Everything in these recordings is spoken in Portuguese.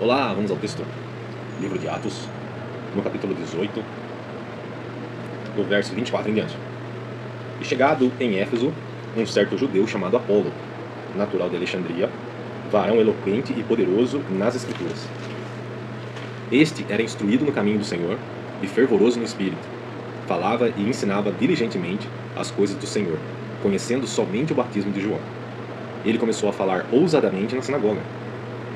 Olá, vamos ao texto. Livro de Atos, no capítulo 18, do verso 24 em diante. E chegado em Éfeso, um certo judeu chamado Apolo, natural de Alexandria, varão eloquente e poderoso nas Escrituras. Este era instruído no caminho do Senhor e fervoroso no Espírito. Falava e ensinava diligentemente as coisas do Senhor, conhecendo somente o batismo de João. Ele começou a falar ousadamente na sinagoga.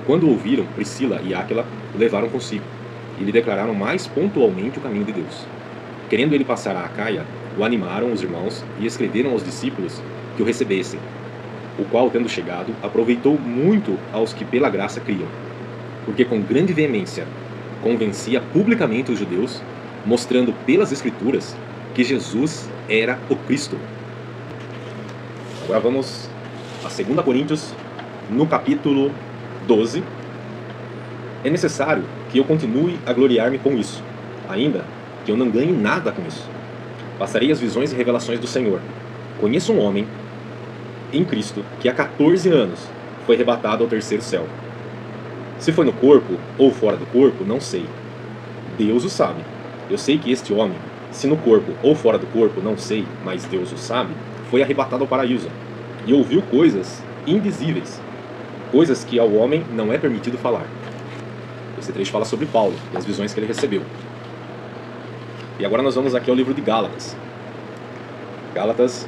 Quando ouviram, Priscila e Áquila o levaram consigo e lhe declararam mais pontualmente o caminho de Deus. Querendo ele passar a Acaia, o animaram os irmãos e escreveram aos discípulos que o recebessem, o qual, tendo chegado, aproveitou muito aos que pela graça criam, porque com grande veemência convencia publicamente os judeus, mostrando pelas Escrituras que Jesus era o Cristo. Agora vamos a 2 Coríntios, no capítulo 12. É necessário que eu continue a gloriar-me com isso, ainda que eu não ganhe nada com isso. Passarei as visões e revelações do Senhor. Conheço um homem em Cristo que há 14 anos foi arrebatado ao terceiro céu. Se foi no corpo ou fora do corpo, não sei. Deus o sabe. Eu sei que este homem, se no corpo ou fora do corpo, não sei, mas Deus o sabe, foi arrebatado ao paraíso e ouviu coisas indizíveis, coisas que ao homem não é permitido falar. Esse trecho fala sobre Paulo e as visões que ele recebeu. E agora nós vamos aqui ao livro de Gálatas. Gálatas,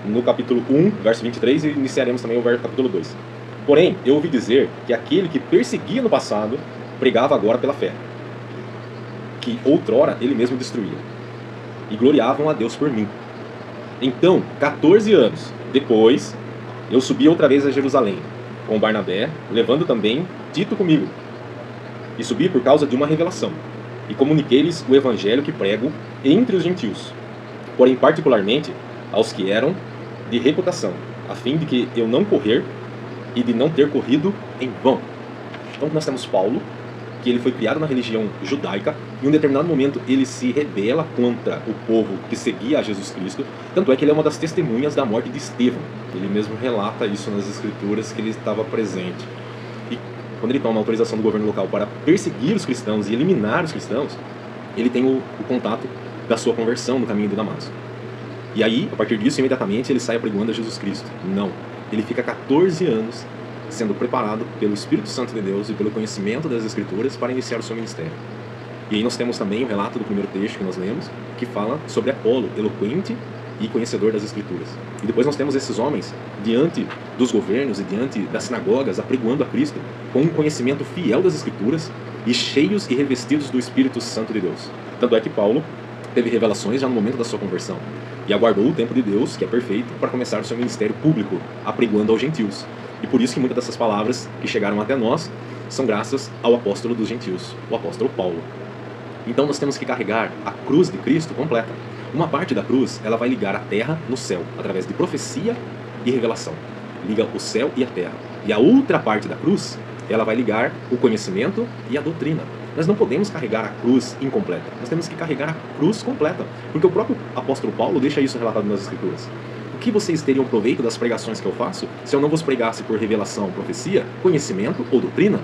no capítulo 1, verso 23, e iniciaremos também o capítulo 2. Porém, eu ouvi dizer que aquele que perseguia no passado, pregava agora pela fé, que outrora ele mesmo destruía, e gloriavam a Deus por mim. Então, 14 anos depois, eu subi outra vez a Jerusalém, com Barnabé, levando também Tito comigo. E subi por causa de uma revelação, e comuniquei-lhes o evangelho que prego entre os gentios, porém particularmente aos que eram de reputação, a fim de que eu não correr e de não ter corrido em vão. Então nós temos Paulo, que ele foi criado na religião judaica, e em um determinado momento ele se rebela contra o povo que seguia a Jesus Cristo, tanto é que ele é uma das testemunhas da morte de Estevão. Ele mesmo relata isso nas Escrituras, que ele estava presente. E quando ele toma a autorização do governo local para perseguir os cristãos e eliminar os cristãos, ele tem o contato da sua conversão no caminho de Damasco. E aí, a partir disso, imediatamente ele sai apregoando a Jesus Cristo. Não. Ele fica 14 anos sendo preparado pelo Espírito Santo de Deus e pelo conhecimento das Escrituras para iniciar o seu ministério. E aí nós temos também o relato do primeiro texto que nós lemos, que fala sobre Apolo, eloquente e conhecedor das Escrituras. E depois nós temos esses homens diante dos governos e diante das sinagogas apregoando a Cristo com um conhecimento fiel das Escrituras e cheios e revestidos do Espírito Santo de Deus. Tanto é que Paulo teve revelações já no momento da sua conversão e aguardou o tempo de Deus, que é perfeito, para começar o seu ministério público, apregoando aos gentios. E por isso que muitas dessas palavras que chegaram até nós são graças ao apóstolo dos gentios, o apóstolo Paulo. Então nós temos que carregar a cruz de Cristo completa. Uma parte da cruz, ela vai ligar a terra no céu, através de profecia e revelação. Liga o céu e a terra. E a outra parte da cruz, ela vai ligar o conhecimento e a doutrina. Nós não podemos carregar a cruz incompleta. Nós temos que carregar a cruz completa. Porque o próprio apóstolo Paulo deixa isso relatado nas Escrituras. O que vocês teriam proveito das pregações que eu faço se eu não vos pregasse por revelação, profecia, conhecimento ou doutrina?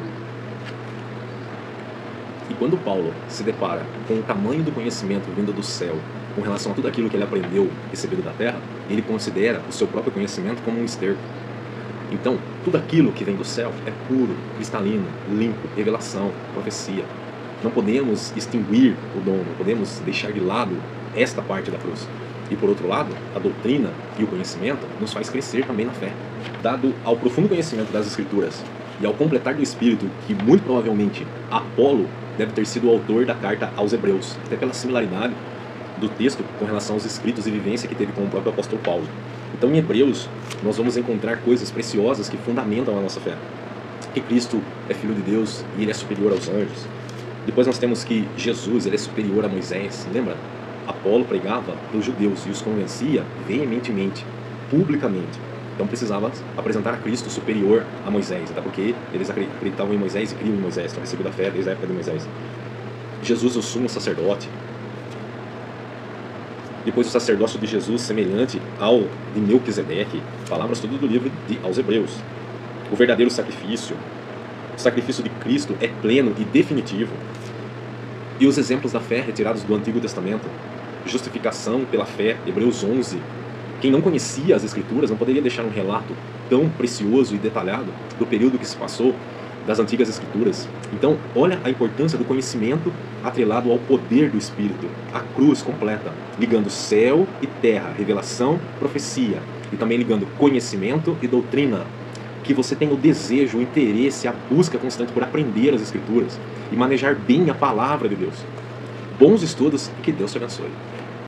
E quando Paulo se depara com o tamanho do conhecimento vindo do céu com relação a tudo aquilo que ele aprendeu recebido da terra, ele considera o seu próprio conhecimento como um esterco. Então, tudo aquilo que vem do céu é puro, cristalino, limpo, revelação, profecia. Não podemos extinguir o dom, não podemos deixar de lado esta parte da cruz. E por outro lado, a doutrina e o conhecimento nos faz crescer também na fé. Dado ao profundo conhecimento das Escrituras e ao completar do Espírito, que muito provavelmente Apolo deve ter sido o autor da carta aos Hebreus, até pela similaridade do texto com relação aos escritos e vivência que teve com o próprio apóstolo Paulo. Então em Hebreus nós vamos encontrar coisas preciosas que fundamentam a nossa fé. Que Cristo é Filho de Deus e Ele é superior aos anjos. Depois nós temos que Jesus ele é superior a Moisés. Lembra? Apolo pregava para os judeus e os convencia veementemente, publicamente. Então precisava apresentar a Cristo superior a Moisés, até porque eles acreditavam em Moisés e criam em Moisés, tinham recebido a fé desde a época de Moisés. Jesus, o sumo sacerdote. Depois o sacerdócio de Jesus, semelhante ao de Melquisedeque, palavras tudo do livro aos Hebreus. O verdadeiro sacrifício, sacrifício de Cristo é pleno e definitivo. E os exemplos da fé retirados do Antigo Testamento, justificação pela fé, Hebreus 11. Quem não conhecia as Escrituras não poderia deixar um relato tão precioso e detalhado do período que se passou das antigas Escrituras. Então, olha a importância do conhecimento atrelado ao poder do Espírito, a cruz completa, ligando céu e terra, revelação, profecia, e também ligando conhecimento e doutrina. Que você tenha o desejo, o interesse, a busca constante por aprender as Escrituras e manejar bem a palavra de Deus. Bons estudos e que Deus te abençoe.